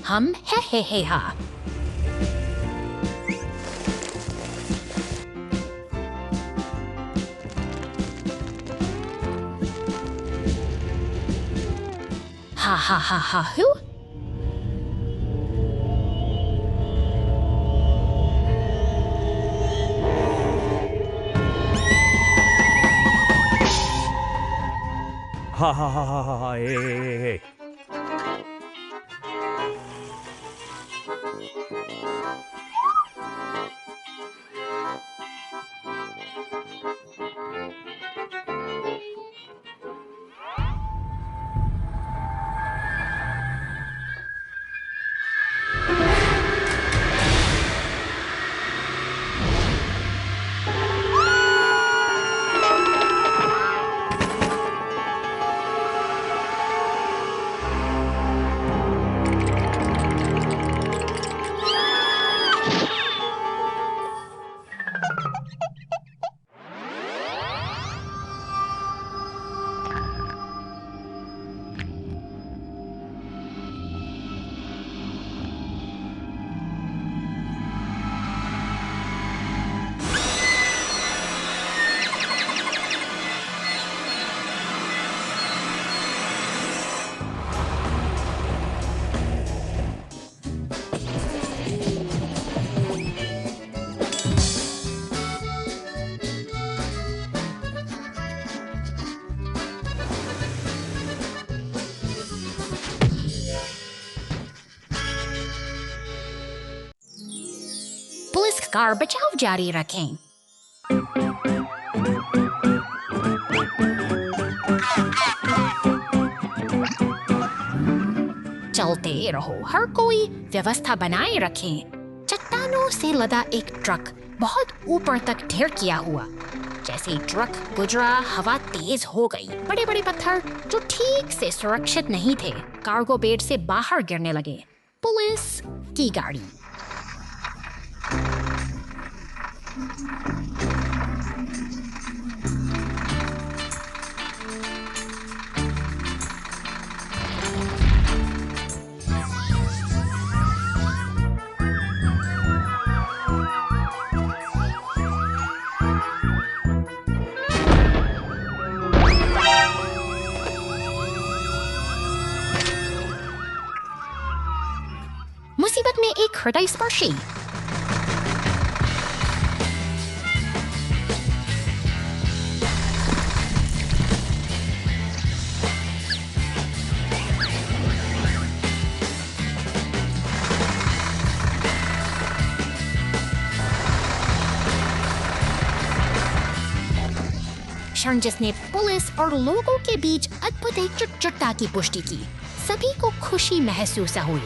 हम है हा। हा who. Ha, hey. Police car बचाव जारी रखें। चलते रहो, हर कोई व्यवस्था बनाए रखें। चट्टानों से लदा एक ट्रक बहुत ऊपर तक ढेर किया हुआ। जैसे ही ट्रक गुजरा, हवा तेज हो गई। बड़े बड़े पत्थर जो ठीक से सुरक्षित नहीं थे कार्गो बेड से बाहर गिरने लगे। पुलिस की गाड़ी मुसीबत में एक हृदय स्पर्शी। क्षण जिसने पुलिस और लोगों के बीच अद्भुत एकजुटता की पुष्टि की। सभी को खुशी महसूस हुई।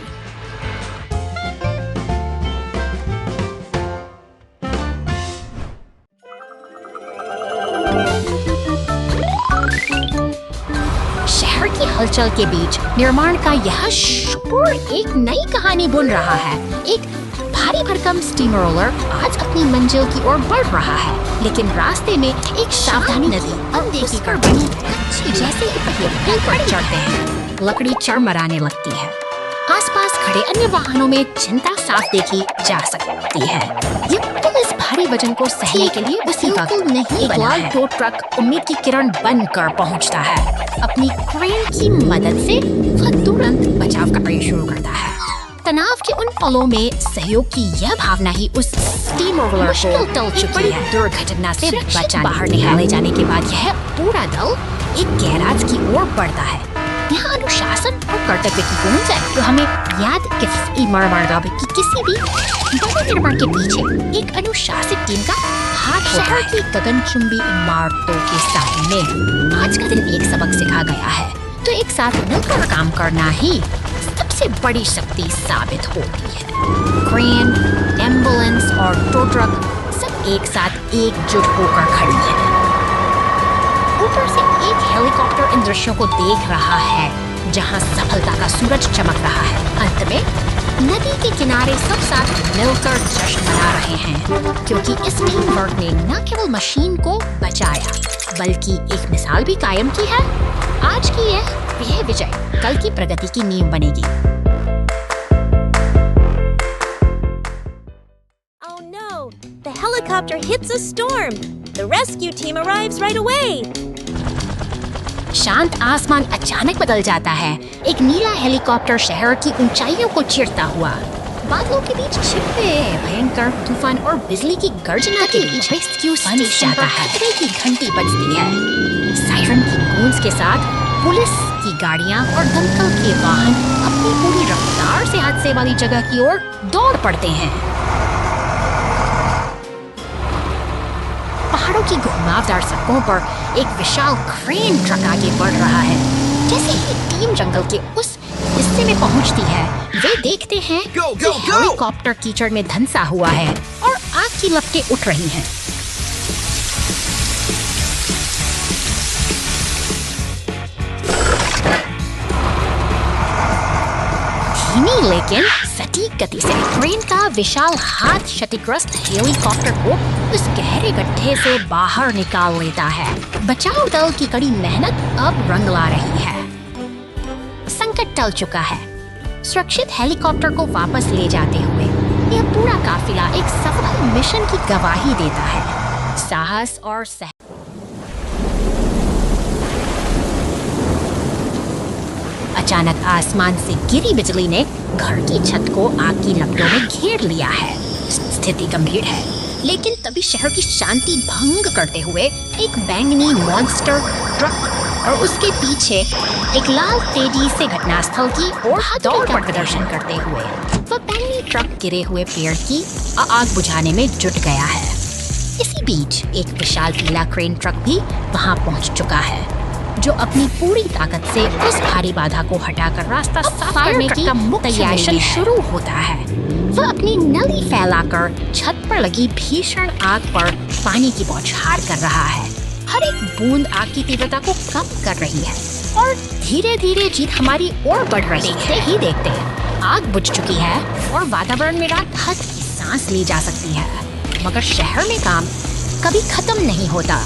शहर की हलचल के बीच निर्माण का यह शोर एक नई कहानी बुन रहा है। एक भारी भरकम स्टीम रोलर आज अपनी मंजिल की ओर बढ़ रहा है, लेकिन रास्ते में एक सावधानी नदी अनदेखी कर बनी है। जैसे ही पहिए पुल पर चढ़ते हैं, लकड़ी चरमराने लगती है। आसपास खड़े अन्य वाहनों में चिंता साफ देखी जा सकती है। ये पुलिस भारी वजन को सहने के लिए उसी वक्त नहीं एक लाल टो ट्रक उम्मीद की किरण बनकर पहुंचता है। अपनी क्रेन की मदद से वह तुरंत बचाव कार्य शुरू करता है। तनाव के उन पलों में सहयोग की यह भावना ही उस स्टीम रोलर को टल चुकी है। दुर्घटना से बचा बाहर निकाले जाने के बाद यह पूरा दल एक गैराज की ओर बढ़ता है। यहाँ अनुशासन और कर्तव्य की गूंज है, तो हमें याद कि किसी भी बड़े निर्माण के पीछे एक अनुशासित टीम का हाथ शहर की गगनचुंबी इमारतों के सामने आज का दिन एक सबक सिखा गया है। तो एक साथ मिलकर काम करना ही सबसे बड़ी शक्ति साबित होती है। क्रेन, एम्बुलेंस और टो ट्रक सब एक साथ एकजुट होकर खड़ी है। ऊपर से एक हेलीकॉप्टर इन दृश्यों को देख रहा है, जहां सफलता का सूरज चमक रहा है। अंत में नदी के किनारे सब साथ मिलकर जश्न मना रहे हैं, क्योंकि इस टीम वर्क ने न केवल मशीन को बचाया, बल्कि एक मिसाल भी कायम की है। आज की यह विजय कल की प्रगति की नींव बनेगी। helicopter hits a storm. The rescue team arrives right away. शांत आसमान अचानक बदल जाता है। एक नीला हेलीकॉप्टर शहर की ऊंचाइयों को चीरता हुआ बादलों के बीच छिपे भयंकर तूफान और बिजली की गर्जना के बीच रेस्क्यू स्टेशन पर खतरे की घंटी बजती है। सायरन की गूंज के साथ पुलिस की गाड़ियां और दमकल के वाहन अपनी पूरी रफ्तार से हादसे वाली जगह की ओर दौड़ पड़ते हैं। पहाड़ों की घुमावदार सड़कों पर एक विशाल क्रेन ट्रक आगे बढ़ रहा है। जैसे ही टीम जंगल के उस हिस्से में पहुंचती है, वे देखते हैं कि हेलीकॉप्टर कीचड़ में धंसा हुआ है और आग की लपटें उठ रही हैं। धीमी लेकिन सटीक गति से क्रेन का विशाल हाथ क्षतिग्रस्त हेलीकॉप्टर को उस गहरे गड्ढे से बाहर निकाल लेता है। बचाव दल की कड़ी मेहनत अब रंग ला रही है। संकट टल चुका है। सुरक्षित हेलीकॉप्टर को वापस ले जाते हुए यह पूरा काफिला एक सफल मिशन की गवाही देता है। साहस और अचानक आसमान से गिरी बिजली ने घर की छत को आग की लपटों में घेर लिया है। स्थिति गंभीर है, लेकिन तभी शहर की शांति भंग करते हुए एक बैंगनी मॉन्स्टर ट्रक और उसके पीछे एक लाल तेजी से घटनास्थल की ओर दौड़ का प्रदर्शन करते हुए वह बैंगनी ट्रक गिरे हुए पेड़ की आग बुझाने में जुट गया है। इसी बीच एक विशाल पीला क्रेन ट्रक भी वहां पहुंच चुका है, जो अपनी पूरी ताकत से उस भारी बाधा को हटाकर रास्ता साफ करने की तैयारी शुरू होता है। वह अपनी नली फैलाकर छत पर लगी भीषण आग पर पानी की बौछार कर रहा है। हर एक बूंद आग की तीव्रता को कम कर रही है और धीरे धीरे जीत हमारी ओर बढ़ रही है। देखते ही देखते आग बुझ चुकी है और वातावरण में राहत की सांस ली जा सकती है। मगर शहर में काम कभी खत्म नहीं होता।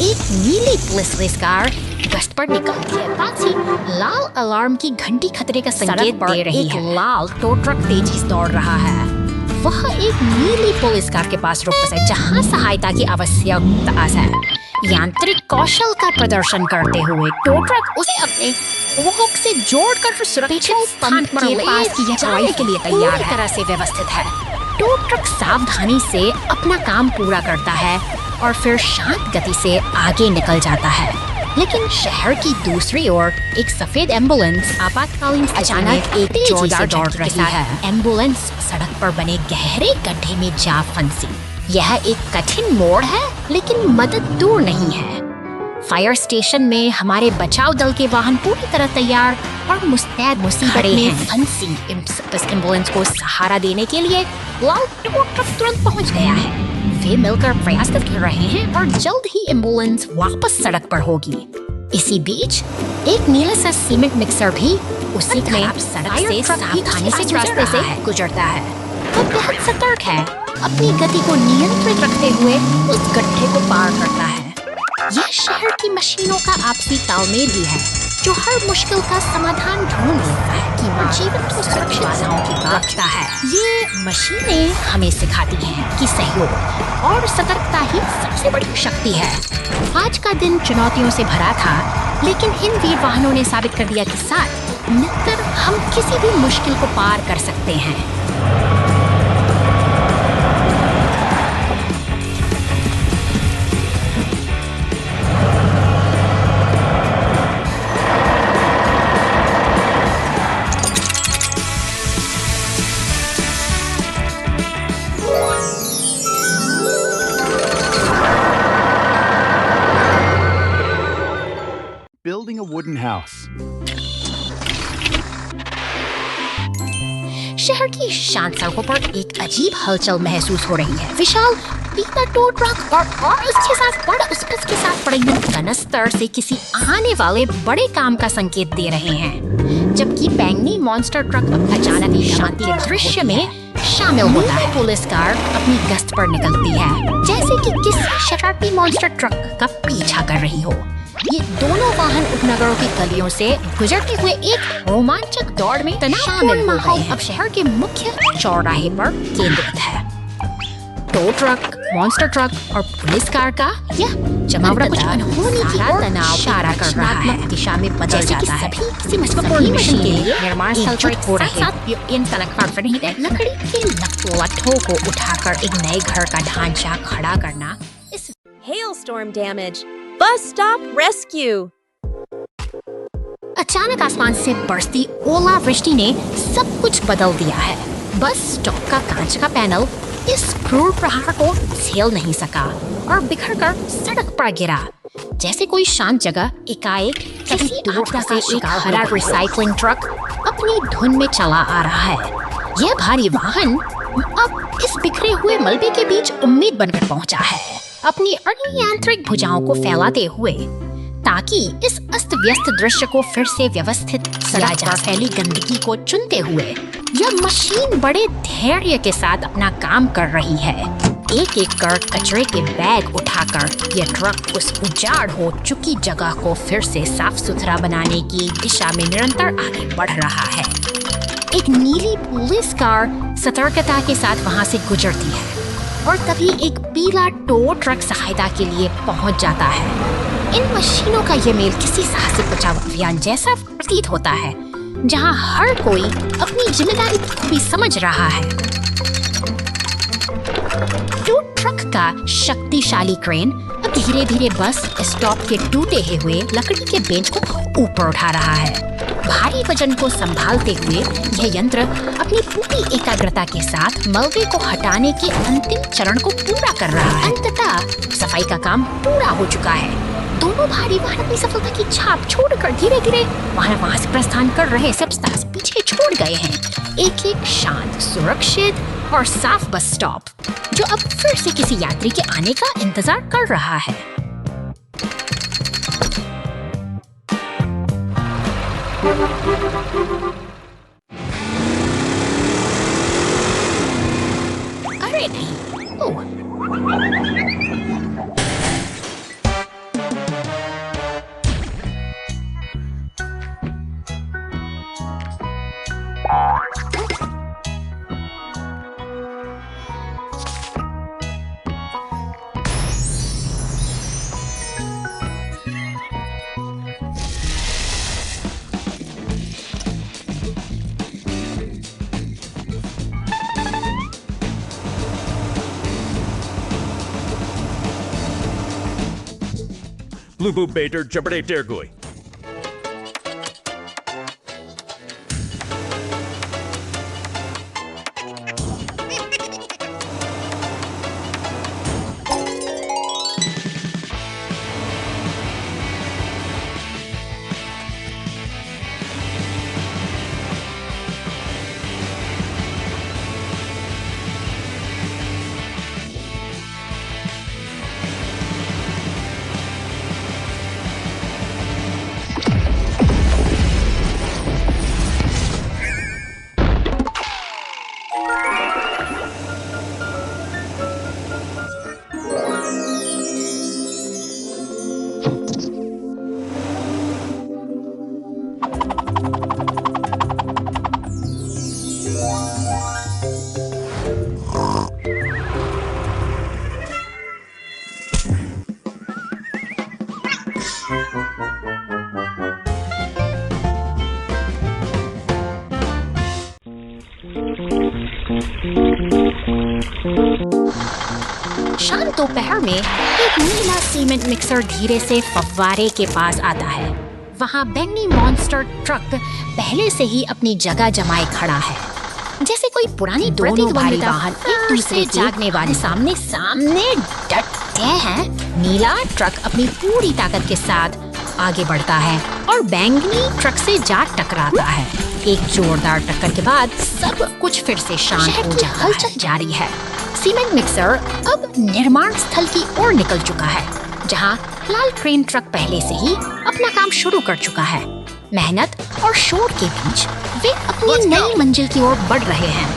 एक नीली पुलिस रेस कार गश्त पर निकलती है। पास ही लाल अलार्म की घंटी खतरे का संकेत दे रही है। लाल टो ट्रक तेजी से दौड़ रहा है। वह एक नीली पुलिस कार के पास रुकता है, जहां सहायता की आवश्यकता है। यांत्रिक कौशल का प्रदर्शन करते हुए टो ट्रक उसे अपने हुक से जोड़कर सुरक्षित स्थान पर के पास की जाने के लिए तैयार है। तरह से व्यवस्थित है। टो ट्रक सावधानी से अपना काम पूरा करता है और फिर शांत गति से आगे निकल जाता है। लेकिन शहर की दूसरी ओर एक सफेद एम्बुलेंस आपातकालीन अचानक एक जोरदार दौड़ रही है। एम्बुलेंस सड़क पर बने गहरे गड्ढे में जा फंसी। यह एक कठिन मोड़ है, लेकिन मदद दूर नहीं है। फायर स्टेशन में हमारे बचाव दल के वाहन पूरी तरह तैयार और मुस्तैद मुसीबत में फंसी इस एम्बुलेंस को सहारा देने के लिए लाल टो ट्रक तुरंत पहुंच गया है। वे मिलकर प्रयास कर रहे हैं और जल्द ही एम्बुलेंस वापस सड़क पर होगी। इसी बीच एक नीला सा सीमेंट मिक्सर भी उसी खराब सड़क से सावधानी से रास्ते से गुजरता है। वो बहुत सतर्क है, अपनी गति को नियंत्रित रखते हुए उस गड्ढे को पार करता है। यह शहर की मशीनों का आपसी तालमेल भी है, जो हर मुश्किल का समाधान ढूंढ लेता है कि जीवन को सुरक्षित बाधाओं की रखता है। ये मशीनें हमें सिखाती हैं कि सहयोग और सतर्कता ही सबसे बड़ी शक्ति है। आज का दिन चुनौतियों से भरा था, लेकिन इन वीर वाहनों ने साबित कर दिया कि साथ मिलकर हम किसी भी मुश्किल को पार कर सकते हैं। Building a wooden house. शहर की शांत सड़कों पर एक अजीब हलचल महसूस हो रही है। विशाल पीला टो ट्रक और उसके साथ पड़े कनस्तर से किसी आने वाले बड़े काम का संकेत दे रहे हैं, जबकि बैंगनी मॉन्स्टर ट्रक अचानक शांति के दृश्य में शामिल होता है। पुलिस कार अपनी गश्त पर निकलती है, जैसे कि किसी शरारती मॉन्स्टर ट्रक का पीछा कर रही हो। ये दोनों वाहन उपनगरों की गलियों से गुजरते हुए एक रोमांचक दौड़ में तनावपूर्ण माहौल अब शहर के मुख्य चौराहे पर केंद्रित है। टो ट्रक मॉन्स्टर ट्रक और पुलिस कार का यह जमावड़ा कुछ अनहोनी की ओर इशारा कर रहा है, दिशा में बदल जाता है। किसी महत्वपूर्ण मिशन के लिए निर्माण स्थल पर हो रहे लकड़ी के लट्ठों को उठाकर एक नए घर का ढांचा खड़ा करना। इस Hailstorm damage. Bus stop rescue. अचानक आसमान से बरसती ओलावृष्टि ने सब कुछ बदल दिया है। बस स्टॉप का कांच का पैनल इस क्रूर प्रहार को झेल नहीं सका और बिखरकर सड़क पर गिरा। जैसे कोई शांत जगह एकाएक किसी दूर से एक हरा रिसाइकलिंग ट्रक अपनी धुन में चला आ रहा है। यह भारी वाहन अब इस बिखरे हुए मलबे के बीच उम्मीद बनकर पहुंचा है, अपनी अनियंत्रित भुजाओं को फैलाते हुए, ताकि इस अस्त व्यस्त दृश्य को फिर से व्यवस्थित किया जा। फैली गंदगी को चुनते हुए यह मशीन बड़े धैर्य के साथ अपना काम कर रही है। एक एक कर कचरे के बैग उठाकर यह ट्रक उस उजाड़ हो चुकी जगह को फिर से साफ सुथरा बनाने की दिशा में निरंतर आगे बढ़ रहा है। एक नीली पुलिस कार सतर्कता के साथ वहां से गुजरती है और तभी एक पीला टो ट्रक सहायता के लिए पहुंच जाता है। इन मशीनों का ये मेल किसी साहसिक बचाव अभियान जैसा प्रतीत होता है, जहां हर कोई अपनी जिम्मेदारी भी समझ रहा है। टो ट्रक का शक्तिशाली क्रेन अब धीरे धीरे बस स्टॉप के टूटे हुए लकड़ी के बेंच को ऊपर उठा रहा है। भारी वजन को संभालते हुए यह यंत्र अपनी पूरी एकाग्रता के साथ मलबे को हटाने के अंतिम चरण को पूरा कर रहा है। अंततः सफाई का काम पूरा हो चुका है। दोनों भारी वाहन अपनी सफलता की छाप छोड़कर धीरे धीरे वहां से प्रस्थान कर रहे सबस्टास पीछे छोड़ गए हैं। एक एक शांत, सुरक्षित और साफ बस स्टॉप जो अब फिर से किसी यात्री के आने का इंतजार कर रहा है। अरे नहीं, ओह Blue Boo Bader Jabberday Dergui. शाम दोपहर में एक नीला सीमेंट मिक्सर धीरे से फव्वारे के पास आता है। वहाँ बैंगनी मॉन्स्टर ट्रक पहले से ही अपनी जगह जमाए खड़ा है, जैसे कोई पुरानी दोनों भारी वाहन एक दूसरे जागने वाले सामने सामने डटे हैं। नीला ट्रक अपनी पूरी ताकत के साथ आगे बढ़ता है और बैंगनी ट्रक से जा टकराता है। एक जोरदार टक्कर के बाद सब कुछ फिर से शांत हो जाता है। हलचल जारी है। सीमेंट मिक्सर अब निर्माण स्थल की ओर निकल चुका है, जहां लाल क्रेन ट्रक पहले से ही अपना काम शुरू कर चुका है। मेहनत और शोर के बीच वे अपनी नई मंजिल की ओर बढ़ रहे हैं।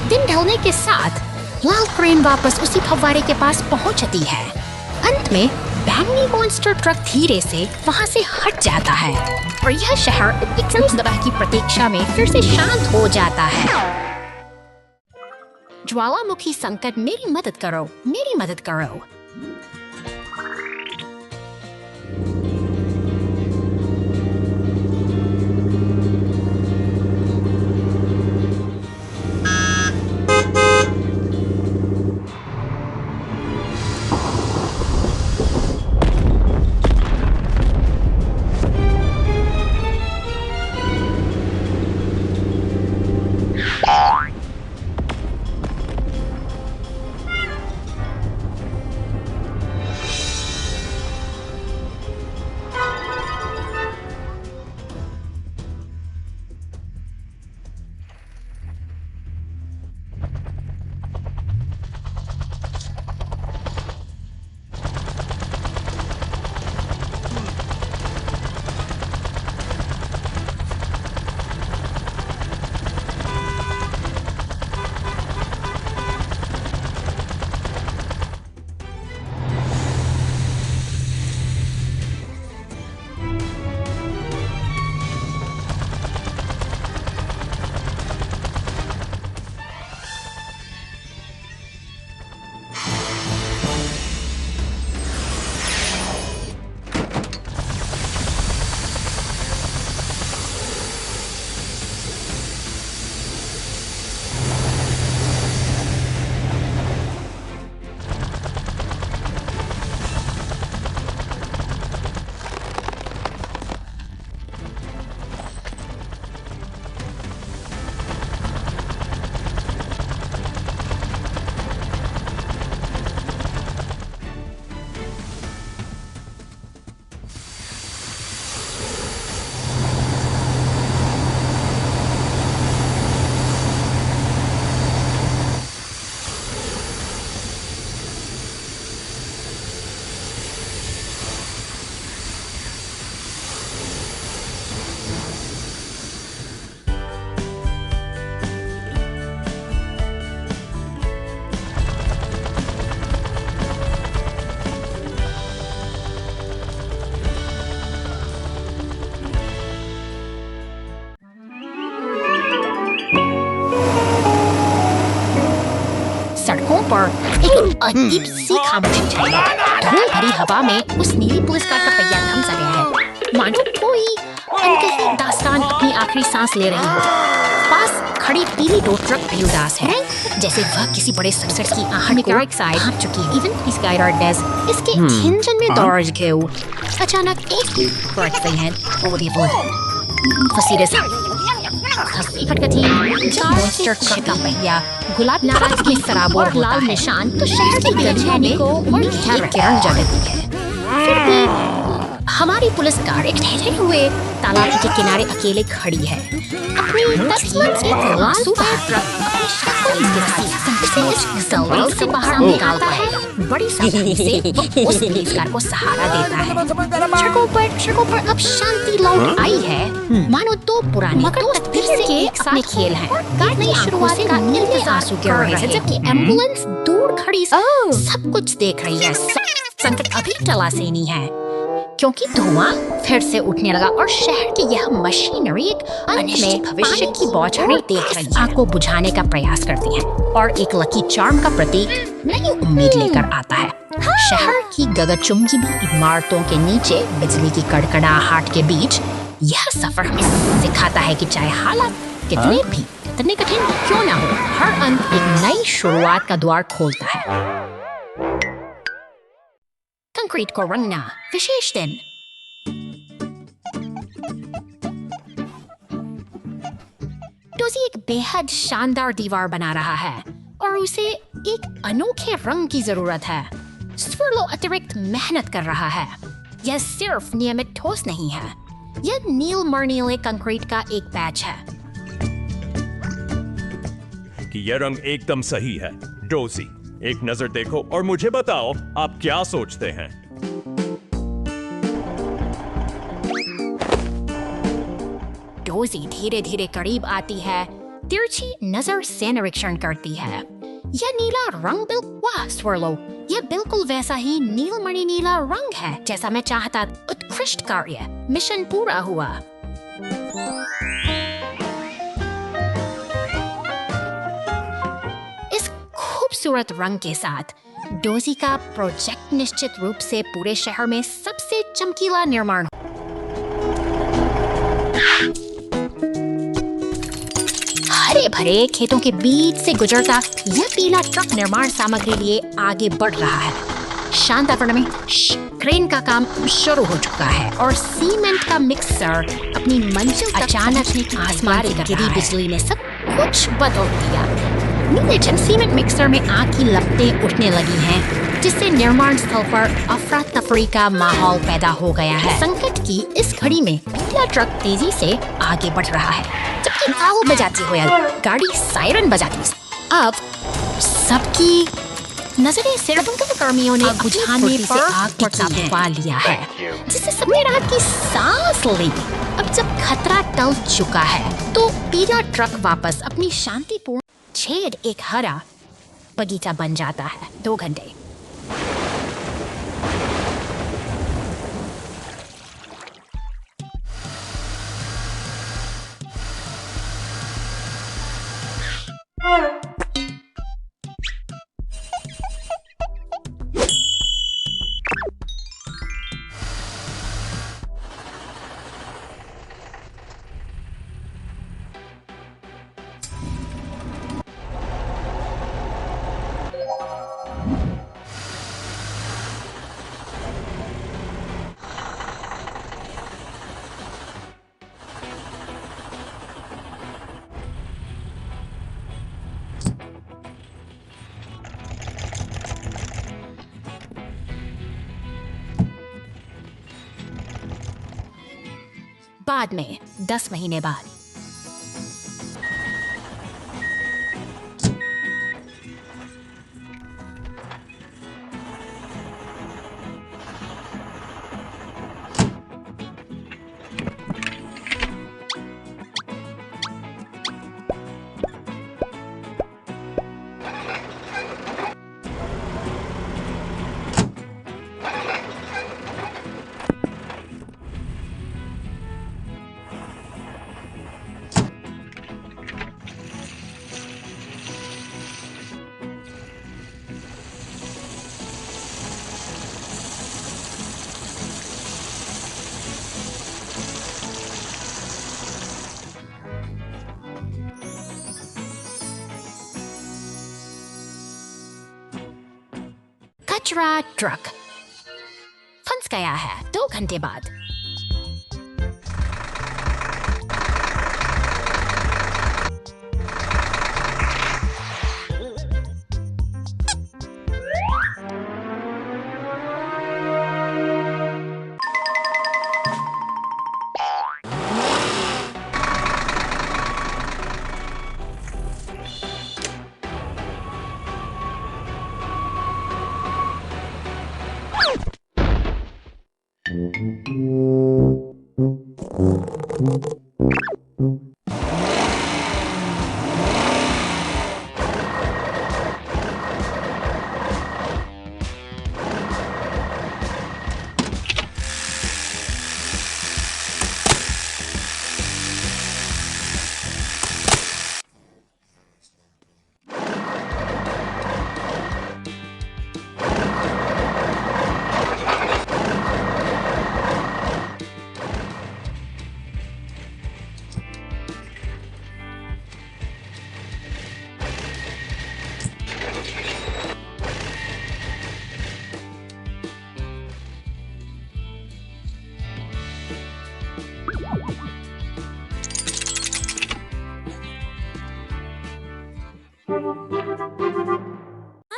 दिन ढलने के साथ लाल क्रेन वापस उसी फव्वारे के पास पहुंचती है। अंत में बैंगनी मॉन्स्टर ट्रक धीरे से वहां से हट जाता है और यह शहर एक संदबा की प्रतीक्षा में फिर से शांत हो जाता है। ज्वालामुखी संकट, मेरी मदद करो, मेरी मदद करो। सड़कों पर एक अजीब सी खामोशी छाई है। धूल भरी हवा में उस नीली पुलिस कार का पहिया थम सा गया है, मानो कोई अनकही दास्तान अपनी आखिरी सांस ले रही हो। पास खड़ी पीली टो ट्रक भी उदास है, जैसे वह किसी बड़े सक्सेस की आहट को साइड भाग चुकी है। इवन इस गाइड डेस इसके इंजन में दौड़ गए। अचानक एक ब्रेक से है फसीरे से फटकती मॉन्स्टर ट्रक का पहिया गुलाब नाराज की सराबोर लाल निशान तो शहर की गलियों को और किरण जगती है। फिर भी हमारी पुलिस कार एक ठहरे हुए तालाब के किनारे अकेले खड़ी है। अपनी तस्वीर एक लाल सफेद ट्रक अपनी शक्ल से बाहर निकालता है। बड़ी सावधानी से वो उस पुलिस कार को सहारा देता है। सड़कों पर अब शांति लौट आई है, मानो दो पुराने दोस्त फिर से एक साथ खेल हैं। कार की शुरुआत का इंतजार कर रहे हैं, जबकि एम्बुलेंस दूर खड़ी सब कुछ देख रही है। संकट अभी टला से नहीं है, क्योंकि धुआं फिर से उठने लगा और शहर की यह मशीनरी एक अनिश्चित भविष्य की बौछारें देख रही है। आग को बुझाने का प्रयास करती है और एक लकी चार्म का प्रतीक नई उम्मीद लेकर आता है। शहर की गगनचुंबी इमारतों के नीचे बिजली की कड़कड़ाहट के बीच यह सफर हमें सिखाता है कि चाहे हालात कितने कठिन क्यों ना हो, हर अंत एक नई शुरुआत का द्वार खोलता है। कंक्रीट को रंगना विशेष दिन। डोजी एक बेहद शानदार दीवार बना रहा है और उसे एक अनोखे रंग की जरूरत है। स्वर्लो अतिरिक्त मेहनत कर रहा है। यह सिर्फ नियमित ठोस नहीं है, यह नील मर्नीले कंक्रीट का एक बैच है। कि यह रंग एकदम सही है। डोजी, एक नजर देखो और मुझे बताओ आप क्या सोचते हैं। डोजी धीरे धीरे करीब आती है, तिरछी नजर से निरीक्षण करती है। यह नीला रंग वाह स्वर्लो, यह बिल्कुल वैसा ही नीलमणि नीला रंग है जैसा मैं चाहता। उत्कृष्ट कार्य, मिशन पूरा हुआ। खूबसूरत रंग के साथ डोजी का प्रोजेक्ट निश्चित रूप से पूरे शहर में सबसे चमकीला निर्माण। हरे भरे खेतों के बीच से गुजरता यह पीला ट्रक निर्माण सामग्री लिए आगे बढ़ रहा है। शांत वातावरण में क्रेन का काम शुरू हो चुका है और सीमेंट का मिक्सर अपनी मंजिल तक अचानक आसमान की गिरी बिजली ने सब कुछ बदल दिया। नीले सीमेंट मिक्सर में आग की लपटें उठने लगी हैं, जिससे निर्माण स्थल पर अफरा तफरी का माहौल पैदा हो गया है। संकट की इस घड़ी में पीला ट्रक तेजी से आगे बढ़ रहा है, जबकि आग बजाती हुई गाड़ी सायरन बजाती। अब सबकी नजरें सिर्फ कर्मियों ने बुझाने पर आग पर काबू पा लिया है, जिससे सबने राहत की सांस ली। अब जब खतरा टल चुका है तो पीला ट्रक वापस अपनी शांतिपूर्ण छेद एक हरा बगीचा बन जाता है। 2 घंटे बाद में 10 महीने बाद कचरा ट्रक फंस गया है। 2 घंटे बाद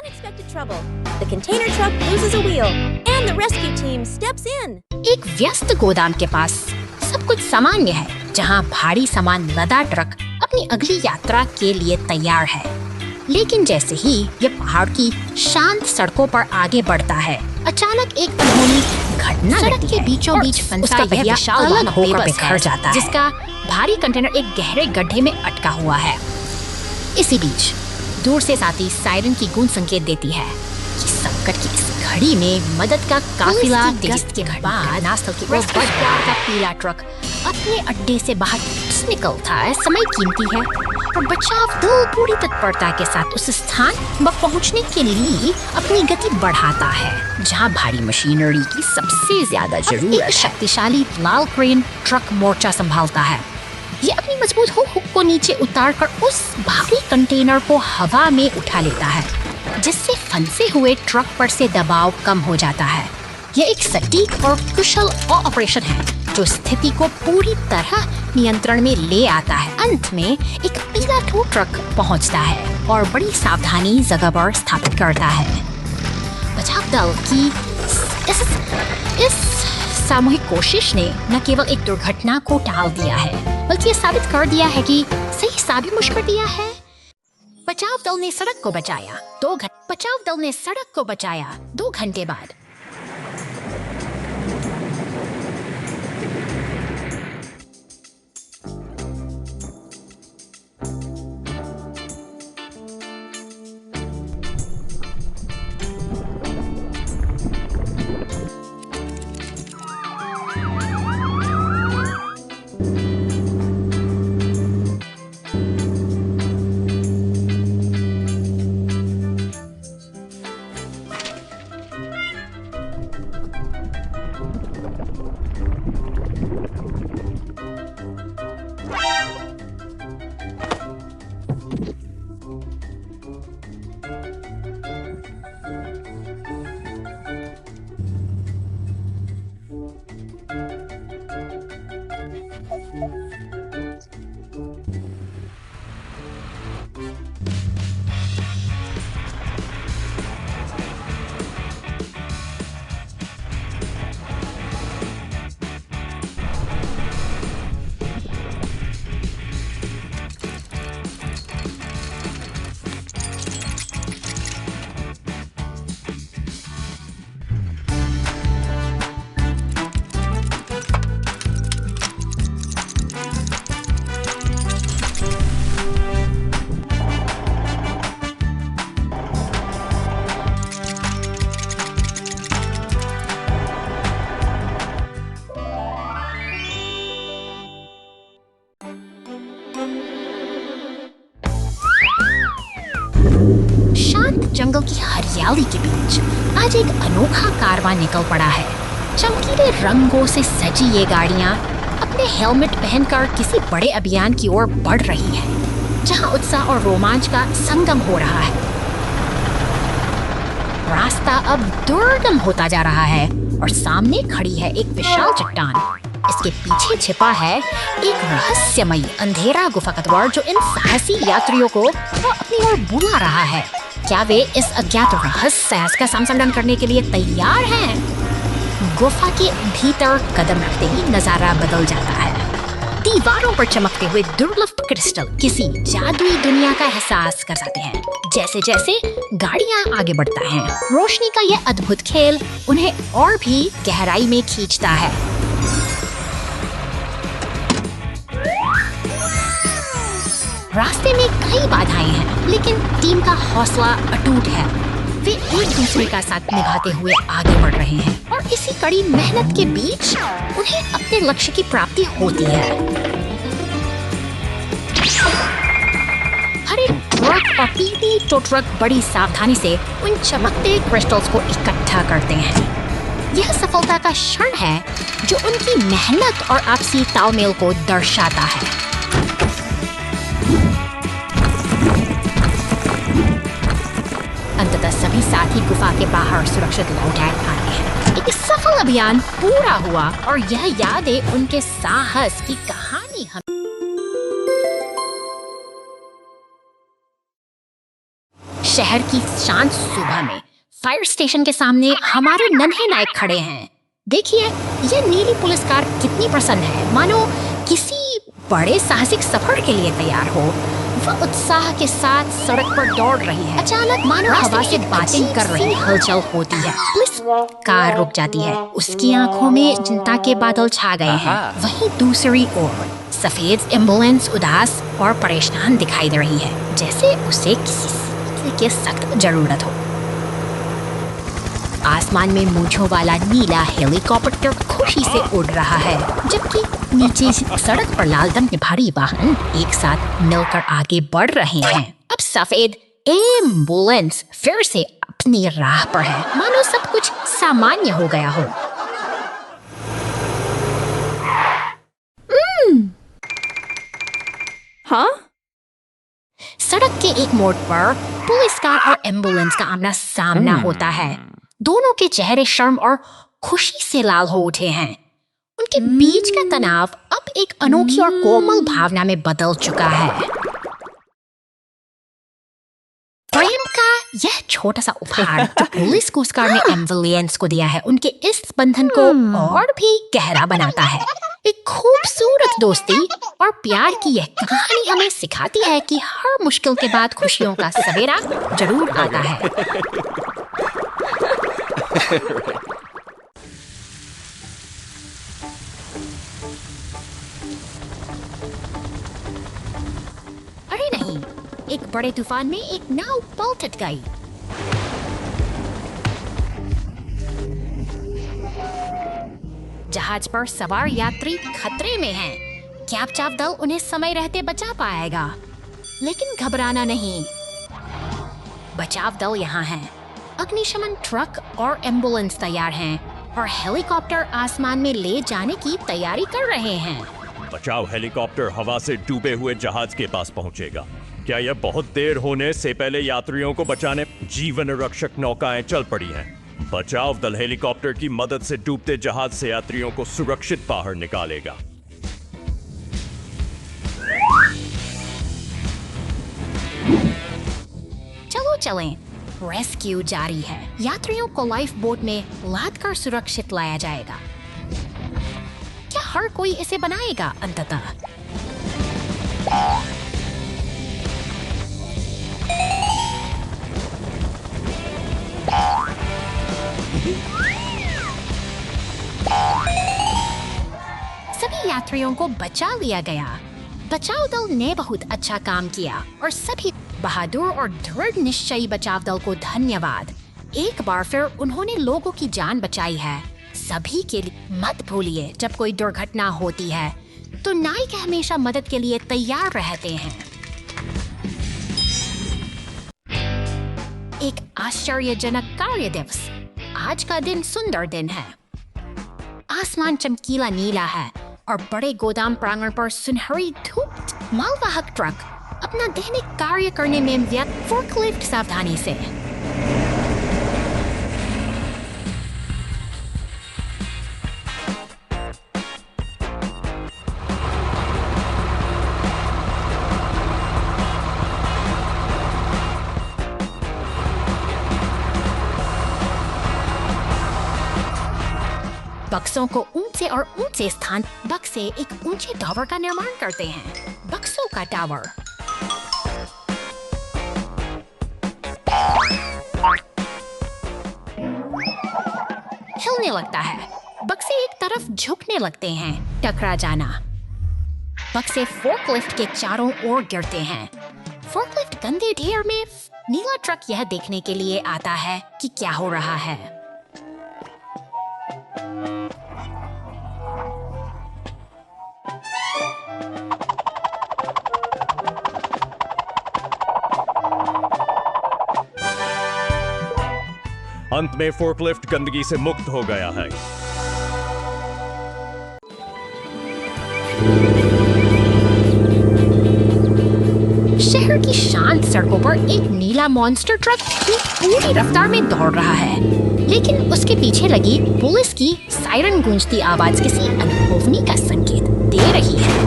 Unexpected trouble. The container truck loses a wheel, and the rescue team steps in. एक व्यस्त गोदाम के पास सब कुछ सामान्य है, जहां भारी सामान लदा ट्रक अपनी अगली यात्रा के लिए तैयार है। लेकिन जैसे ही यह पहाड़ की शांत सड़कों पर आगे बढ़ता है, अचानक एक अनहोनी घटना सड़क के बीचों बीच फंसा पहिया अलग होकर बिखर जाता है, जिसका भारी कंटेनर एक गहरे गड्ढे में अटका हुआ है। इसी बीच दूर से साथी सायरन की गूंज संकेत देती है कि संकट की इस घड़ी में मदद का काफिला गश्त के बाद घटनास्थल की ओर बढ़ रहा का पीला ट्रक अपने अड्डे से बाहर निकलता है। समय कीमती है और बचाव दल पूरी तत्परता के साथ उस स्थान पर पहुंचने के लिए अपनी गति बढ़ाता है जहां भारी मशीनरी की सबसे ज्यादा जरूरत है। एक शक्तिशाली लाल क्रेन ट्रक मोर्चा संभालता है। ये अपनी मजबूत हुक को नीचे उतारकर उस भारी कंटेनर को हवा में उठा लेता है, जिससे फंसे हुए ट्रक पर से दबाव कम हो जाता है। यह एक सटीक और कुशल ऑपरेशन है जो स्थिति को पूरी तरह नियंत्रण में ले आता है। अंत में एक पीला टो ट्रक पहुंचता है और बड़ी सावधानी जगह पर स्थापित करता है। बचाव दल की इस सामूहिक कोशिश ने न केवल एक दुर्घटना को टाल दिया है, बल्कि ये साबित कर दिया है कि सही साबित कर दिया है। बचाव दल ने सड़क को बचाया। 2 घंटे बाद। जंगल की हरियाली के बीच आज एक अनोखा कारवां निकल पड़ा है। चमकीले रंगों से सजी ये गाड़ियां अपने हेलमेट पहनकर किसी बड़े अभियान की ओर बढ़ रही हैं, जहां उत्साह और रोमांच का संगम हो रहा है। रास्ता अब दुर्गम होता जा रहा है और सामने खड़ी है एक विशाल चट्टान। इसके पीछे छिपा है एक रहस्यमयी अंधेरा गुफा का द्वार जो इन साहसी यात्रियों को अपनी ओर बुला रहा है। क्या वे इस अज्ञात रहस्य का सामना करने के लिए तैयार हैं? गुफा के भीतर कदम रखते ही नजारा बदल जाता है। दीवारों पर चमकते हुए दुर्लभ क्रिस्टल किसी जादुई दुनिया का एहसास कराते हैं। जैसे जैसे गाड़ियां आगे बढ़ता है, रोशनी का यह अद्भुत खेल उन्हें और भी गहराई में खींचता है। रास्ते में कई बाधाएं हैं, लेकिन टीम का हौसला अटूट है। वे एक दूसरे का साथ निभाते हुए आगे बढ़ रहे हैं और इसी कड़ी मेहनत के बीच उन्हें अपने लक्ष्य की प्राप्ति होती है। हर एक ट्रक और पीली टो ट्रक बड़ी सावधानी से उन चमकते क्रिस्टल्स को इकट्ठा करते हैं। यह सफलता का क्षण है जो उनकी मेहनत और आपसी तालमेल को दर्शाता है। अंततः सभी साथी गुफा के बाहर सुरक्षित लौट आए हैं। एक सफल अभियान पूरा हुआ और यह यादें उनके साहस की कहानी हम शहर की शांत सुबह में फायर स्टेशन के सामने हमारे नन्हे नायक खड़े हैं। देखिए यह नीली पुलिस कार कितनी प्रसन्न है, मानो किसी बड़े साहसिक सफर के लिए तैयार हो। वह उत्साह के साथ सड़क पर दौड़ रही है। अचानक मानो हवा से बातें कर रही हलचल होती है। पुलिस कार रुक जाती है। उसकी आंखों में चिंता के बादल छा गए हैं। वहीं दूसरी ओर सफेद एम्बुलेंस उदास और परेशान दिखाई दे रही है, जैसे उसे किसी की सख्त जरूरत हो। आसमान में मूंछों वाला नीला हेलीकॉप्टर खुशी से उड़ रहा है, जबकि नीचे सड़क पर लाल रंग के भारी वाहन एक साथ मिलकर आगे बढ़ रहे हैं। अब सफेद एम्बुलेंस फिर से अपनी राह पर है, मानो सब कुछ सामान्य हो गया हो। Huh? सड़क के एक मोड़ पर पुलिस कार और एम्बुलेंस का आमना सामना होता है। दोनों के चेहरे शर्म और खुशी से लाल हो उठे हैं। उनके बीच का तनाव अब एक अनोखी और कोमल भावना में बदल चुका है। प्रेम का यह छोटा सा उपहार जो पुलिस कोस्ट गार्ड ने एम्बुलेंस को दिया है, उनके इस बंधन को और भी गहरा बनाता है। एक खूबसूरत दोस्ती और प्यार की यह कहानी हमें सिखाती है कि हर मुश्किल के बाद खुशियों का सवेरा जरूर आता है। अरे नहीं, एक बड़े तूफान में एक नाव पलट गई। जहाज पर सवार यात्री खतरे में हैं। क्या बचाव दल उन्हें समय रहते बचा पाएगा? लेकिन घबराना नहीं, बचाव दल यहाँ हैं। अग्निशमन ट्रक और एम्बुलेंस तैयार हैं और हेलीकॉप्टर आसमान में ले जाने की तैयारी कर रहे हैं। बचाव हेलीकॉप्टर हवा से डूबे हुए जहाज के पास पहुंचेगा। क्या यह बहुत देर होने से पहले यात्रियों को बचाने जीवन रक्षक नौकाएं चल पड़ी हैं? बचाव दल हेलीकॉप्टर की मदद से डूबते जहाज से यात्रियों को सुरक्षित बाहर निकालेगा। चलो चलें, रेस्क्यू जारी है। यात्रियों को लाइफ बोट में लादकर सुरक्षित लाया जाएगा। क्या हर कोई इसे बनाएगा अंततः? सभी यात्रियों को बचा लिया गया। बचाव दल ने बहुत अच्छा काम किया और सभी बहादुर और दृढ़ निश्चयी बचाव दल को धन्यवाद। एक बार फिर उन्होंने लोगों की जान बचाई है। सभी के लिए मत भूलिए, जब कोई दुर्घटना होती है तो नायक हमेशा मदद के लिए तैयार रहते हैं। एक आश्चर्यजनक कार्य दिवस। आज का दिन सुंदर दिन है। आसमान चमकीला नीला है और बड़े गोदाम प्रांगण पर सुनहरी धूप। मालवाहक ट्रक अपना दैनिक कार्य करने में व्यस्त, फोर्कलिफ्ट सावधानी से। बक्सों को ऊंचे और ऊंचे स्थान बक्से एक ऊंचे टावर का निर्माण करते हैं। बक्सों का टावर हिलने लगता है। बक्से एक तरफ झुकने लगते हैं, टकरा जाना। बक्से फोर्कलिफ्ट के चारों ओर गिरते हैं। फोर्कलिफ्ट गंदे ढेर में नीला ट्रक यह देखने के लिए आता है कि क्या हो रहा है। अंत में फोर्कलिफ्ट गंदगी से मुक्त हो गया है। शहर की शांत सड़कों पर एक नीला मॉन्स्टर ट्रक पूरी रफ्तार में दौड़ रहा है, लेकिन उसके पीछे लगी पुलिस की सायरन गूंजती आवाज किसी अनहोनी का संकेत दे रही है।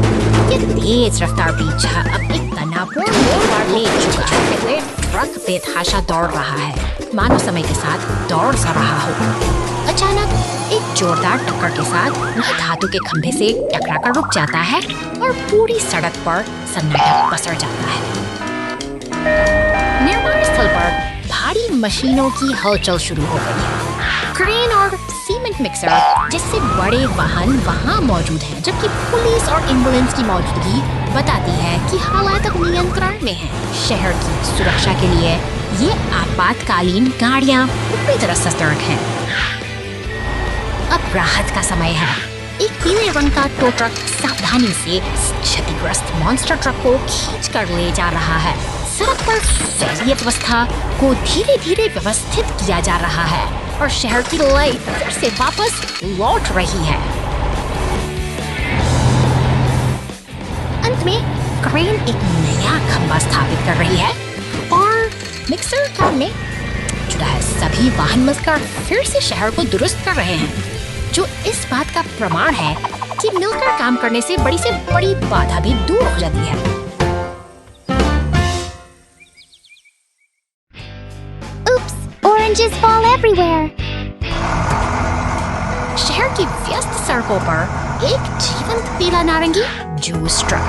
यह तेज रफ्तार पीछा अब एक तनावपूर्ण मोड़ ले चुका है। ट्रक बेतहाशा दौड़ रहा है, मानो समय के साथ दौड़ सा रहा हो। अचानक एक जोरदार टक्कर के साथ वह धातु के खंभे से टकराकर रुक जाता है और पूरी सड़क पर सन्नाटा पसर जाता है। निर्माण स्थल पर भारी मशीनों की हलचल शुरू हो गई है। क्रेन और सीमेंट मिक्सर जैसे बड़े वाहन वहां मौजूद हैं, जबकि पुलिस और एम्बुलेंस की मौजूदगी बताती है कि हालात अब नियंत्रण में हैं। शहर की सुरक्षा के लिए ये आपातकालीन गाड़ियां पूरी तरह सतर्क हैं। अब राहत का समय है। एक पीले रंग का टो ट्रक सावधानी से क्षतिग्रस्त मॉन्स्टर ट्रक को खींचकर ले जा रहा है। सड़क पर फैली व्यवस्था को धीरे धीरे व्यवस्थित किया जा रहा है और शहर की लाइफ फिर से वापस लौट रही है। अंत में क्रेन एक नया खंभा स्थापित कर रही है और मिक्सर काम में जुटा है। सभी वाहन मिलकर फिर से शहर को दुरुस्त कर रहे हैं, जो इस बात का प्रमाण है कि मिलकर काम करने से बड़ी बाधा भी दूर हो जाती है। Oops, oranges fall everywhere. शहर की व्यस्त सड़कों पर एक जीवंत पीला नारंगी जूस ट्रक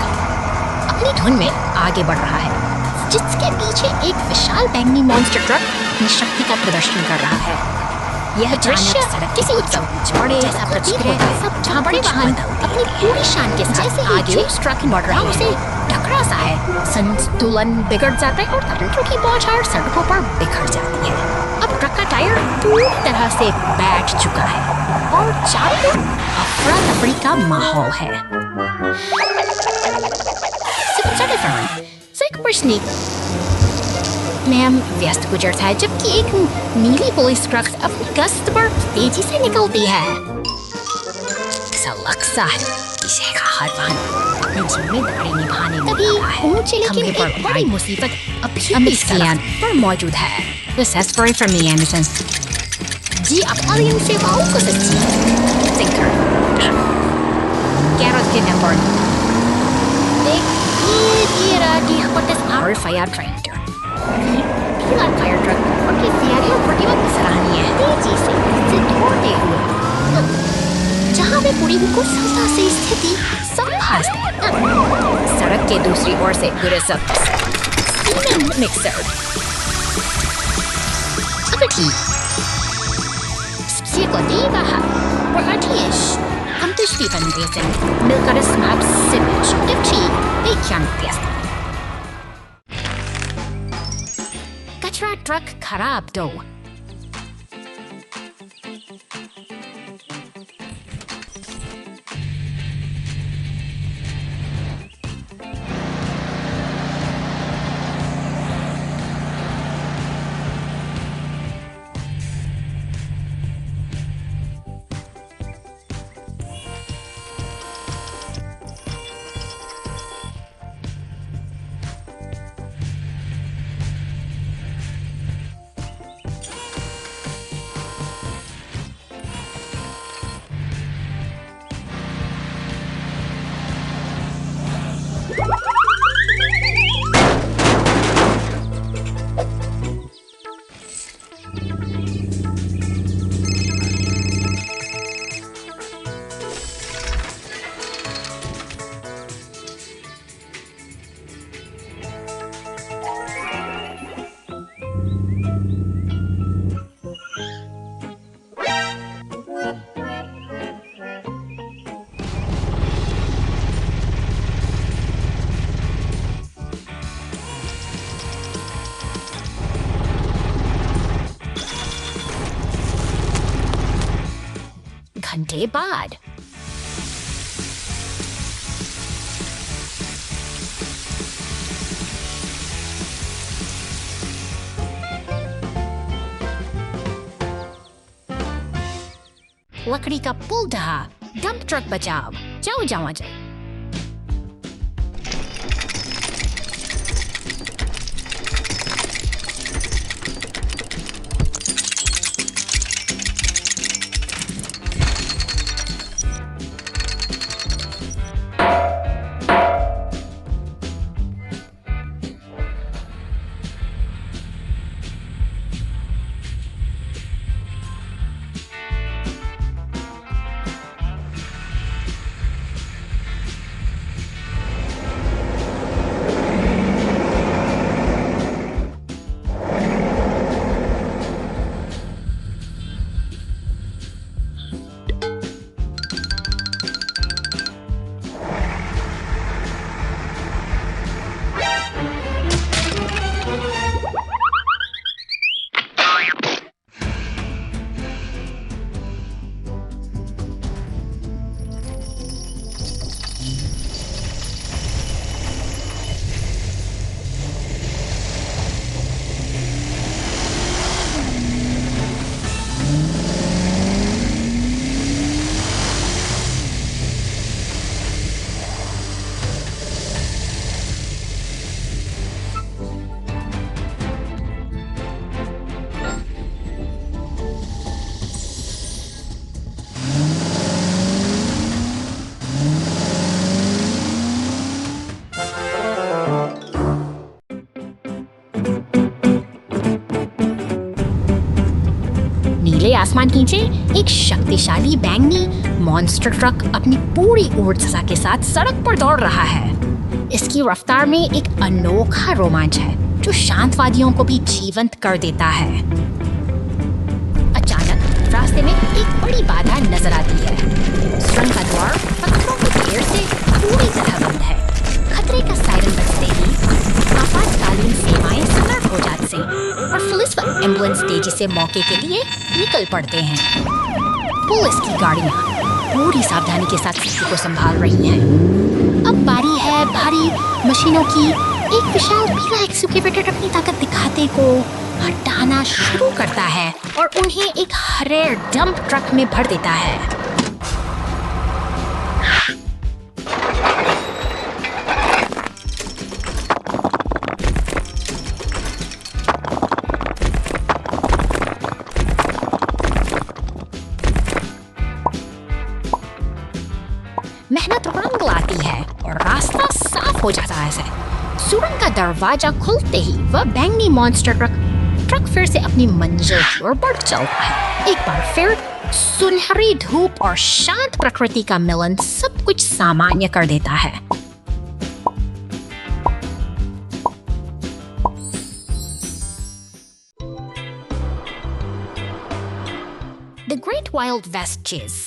अपनी धुन में आगे बढ़ रहा है, जिसके पीछे एक विशाल बैंगनी मॉन्स्टर ट्रक अपनी शक्ति का प्रदर्शन कर रहा है। यह दृश्य किसी उत्सव बड़े जैसा प्रतीत होता है, जहाँ बड़े वाहन अपनी पूरी शान के साथ आगे ट्रक बढ़ रहा है, उसे टकरा सा है, संतुलन बिगड़ जाता है और तंत्रों की बौछार सड़कों पर बिखर जाती है। अब ट्रक का टायर पूरी तरह से बैठ चुका है और चारों ओर अफरा तफरी का माहौल है। मैम व्यस्त गुजरता है, जबकि एक नीली पुलिस ट्रक अपनी गश्त पर तेजी से निकलती है। ऐसा लगता है कि शहर का हर वाहन अपनी जिम्मेदारी निभाने में लगा है। ऊंचे लेकिन एक बड़ी मुसीबत अभी भी सड़क पर मौजूद है। This is very for me, Anderson. जी आपातकालीन सेवाओं को सच्ची sinker Gareth Ginneborg. Die Gottes Our Fire Tractor. पीला फायर ट्रक उनकी तैयारी और प्रतिबद्ध सराहनीय है। तेजी से दौड़ते हुए जहाँ वे पूरी कुशलता से स्थिति संभालते हैं। सड़क के दूसरी ओर से गुजर cement mixer Kommt Stefan Wesen, Milkares Maps Simic, Gipchi, Beikyan Fiesta. कचरा ट्रक खराब दो। घंटे बाद लकड़ी का पुल ढहा, डंप ट्रक बचाव। जाओ जाओ जाओ। आसमान के नीचे एक शक्तिशाली बैंगनी मॉन्स्टर ट्रक अपनी पूरी ऊर्जा के साथ सड़क पर दौड़ रहा है। इसकी रफ्तार में एक अनोखा रोमांच है जो शांतवादियों को भी जीवंत कर देता है। अचानक रास्ते में एक बड़ी बाधा नजर आती है। सुरंग का द्वार पत्थरों के ढेर से पूरी तरह बंद है। खतरे का सायरन बजते ही आपातकालीन सेवाएं सतर्क हो जाती हैं और पुलिस व एम्बुलेंस तेजी से मौके के लिए निकल पड़ते हैं। पुलिस की गाड़ियां पूरी सावधानी के साथ स्थिति को संभाल रही हैं। अब बारी है भारी मशीनों की। एक विशाल पीला एक्सक्यूवेटर अपनी ताकत दिखाते को हटाना शुरू करता है और उन्हें एक हरे डंप ट्रक में भर देता है। मेहनत रंग लाती है और रास्ता साफ हो जाता है। सुरंग का दरवाजा खुलते ही वह बैंगनी मॉन्स्टर ट्रक फिर से अपनी मंजिल की ओर बढ़ चलता है। एक बार फिर सुनहरी धूप और शांत प्रकृति का मिलन सब कुछ सामान्य कर देता है। The Great Wild West Chase.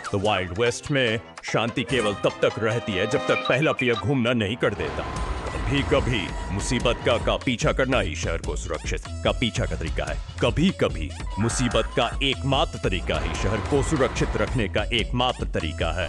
The wild west में शांति केवल तब तक रहती है जब तक पहला पहिया घूमना नहीं कर देता। कभी कभी मुसीबत का पीछा करना ही शहर को सुरक्षित का पीछा का तरीका है। कभी कभी मुसीबत का एकमात्र तरीका ही शहर को सुरक्षित रखने का एकमात्र तरीका है।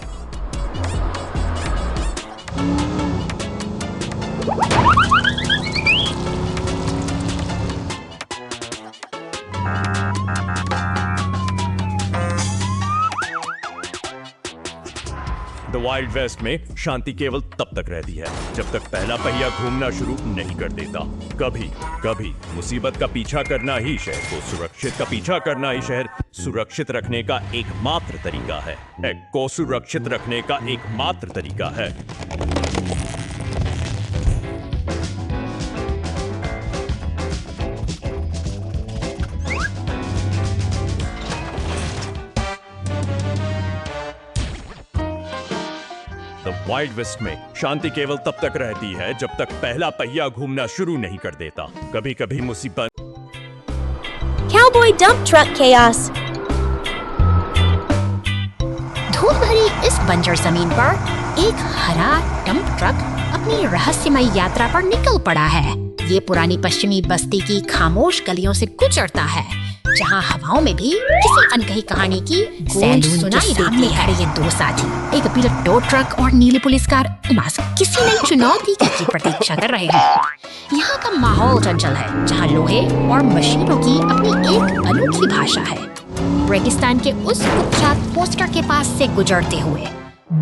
द वाइल्ड वेस्ट में शांति केवल तब तक रहती है जब तक पहला पहिया घूमना शुरू नहीं कर देता। कभी कभी मुसीबत का पीछा करना ही शहर को सुरक्षित का पीछा करना ही शहर सुरक्षित रखने का एकमात्र तरीका है। को सुरक्षित रखने का एकमात्र तरीका है। वाइल्ड वेस्ट में शांति केवल तब तक रहती है जब तक पहला पहिया घूमना शुरू नहीं कर देता। कभी कभी मुसीबत। Cowboy dump truck chaos. धूल भरी इस बंजर जमीन पर एक हरा डंप ट्रक अपनी रहस्यमय यात्रा पर निकल पड़ा है। ये पुरानी पश्चिमी बस्ती की खामोश गलियों से गुजरता है, जहाँ हवाओं में भी किसी अनकही कहानी की गूंज सुनाई देती है। ये दो साथी, एक पीला टो ट्रक और नीली पुलिस कार, किसी नई चुनौती की प्रतीक्षा कर रहे हैं। यहाँ का माहौल चंचल है, जहाँ लोहे और मशीनों की अपनी एक अनोखी भाषा है। रेगिस्तान के उस कुख्यात पोस्टर के पास से गुजरते हुए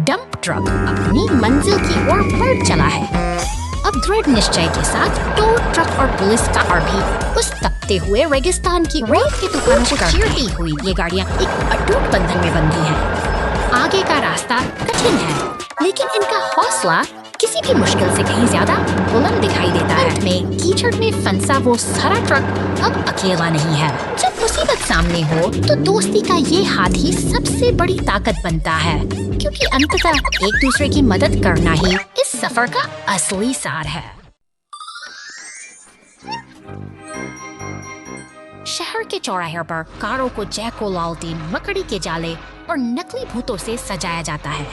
डंप ट्रक अपनी मंजिल की ओर बढ़ चला है। अब दृढ़ निश्चय के साथ टो ट्रक और पुलिस कार भी उस तपते हुए रेगिस्तान की रेत के तूफानों को चीरती हुई ये गाड़ियां एक अटूट बंधन में बंधी हैं। आगे का रास्ता कठिन है, लेकिन इनका हौसला किसी भी मुश्किल से कहीं ज्यादा बुलंद दिखाई देता है। में कीचड़ में फंसा वो सारा ट्रक अब अकेला नहीं है। जब मुसीबत सामने हो तो दोस्ती का ये हाथ ही सबसे बड़ी ताकत बनता है, क्योंकि अंततः एक दूसरे की मदद करना ही इस सफर का असली सार है। शहर के चौराहे पर कारों को जैको लालटेन, मकड़ी के जाले और नकली भूतों से सजाया जाता है।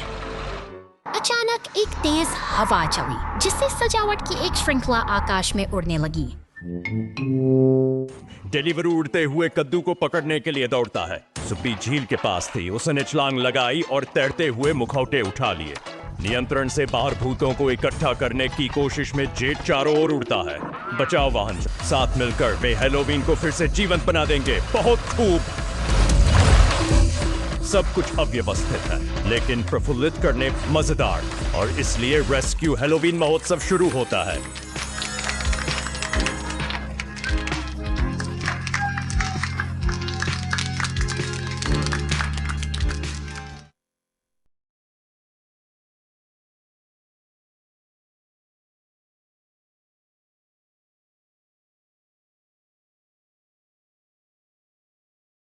अचानक एक तेज हवा चली, जिससे सजावट की एक श्रृंखला आकाश में उड़ने लगी। डिलीवरी उड़ते हुए कद्दू को पकड़ने के लिए दौड़ता है। सुप्पी झील के पास थी, उसने छलांग लगाई और तैरते हुए मुखौटे उठा लिए। नियंत्रण से बाहर भूतों को इकट्ठा करने की कोशिश में जेट चारों ओर उड़ता है। बचाव वाहन साथ मिलकर वे हैलोवीन को फिर से जीवंत बना देंगे। बहुत खूब। सब कुछ अव्यवस्थित है, लेकिन प्रफुल्लित करने मजेदार, और इसलिए रेस्क्यू हैलोवीन महोत्सव शुरू होता है।